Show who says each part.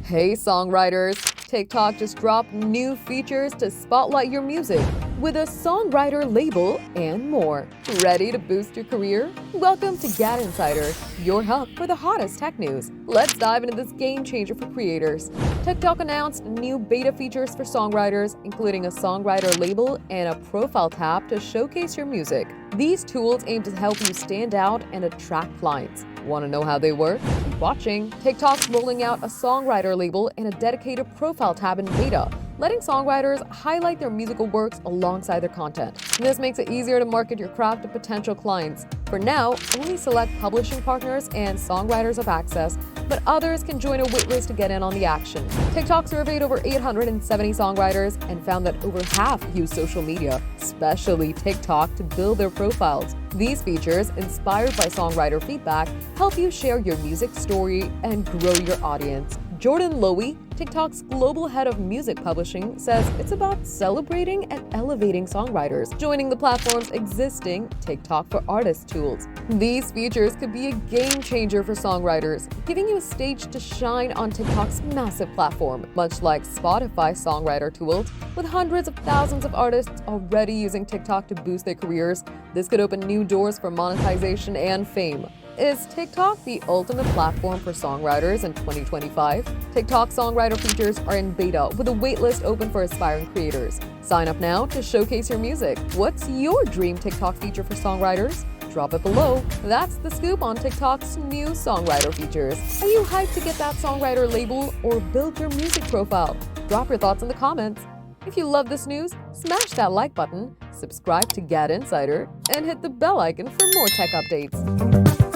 Speaker 1: Hey songwriters! TikTok just dropped new features to spotlight your music with a songwriter label and more. Ready to boost your career? Welcome to GadInsider, your hub for the hottest tech news. Let's dive into this game changer for creators. TikTok announced new beta features for songwriters, including a songwriter label and a profile tab to showcase your music. These tools aim to help you stand out and attract clients. Want to know how they work? Keep watching. TikTok's rolling out a songwriter label and a dedicated profile tab in beta, letting songwriters highlight their musical works alongside their content. This makes it easier to market your craft to potential clients. For now, only select publishing partners and songwriters have access, but others can join a waitlist to get in on the action. TikTok surveyed over 870 songwriters and found that over half use social media, especially TikTok, to build their profiles. These features, inspired by songwriter feedback, help you share your music story and grow your audience. Jordan Lowy, TikTok's global head of music publishing, says it's about celebrating and elevating songwriters, joining the platform's existing TikTok for Artists tools. These features could be a game changer for songwriters, giving you a stage to shine on TikTok's massive platform. Much like Spotify's songwriter tools, with hundreds of thousands of artists already using TikTok to boost their careers, this could open new doors for monetization and fame. Is TikTok the ultimate platform for songwriters in 2025? TikTok songwriter features are in beta with a waitlist open for aspiring creators. Sign up now to showcase your music. What's your dream TikTok feature for songwriters? Drop it below. That's the scoop on TikTok's new songwriter features. Are you hyped to get that songwriter label or build your music profile? Drop your thoughts in the comments. If you love this news, smash that like button, subscribe to GadInsider, and hit the bell icon for more tech updates.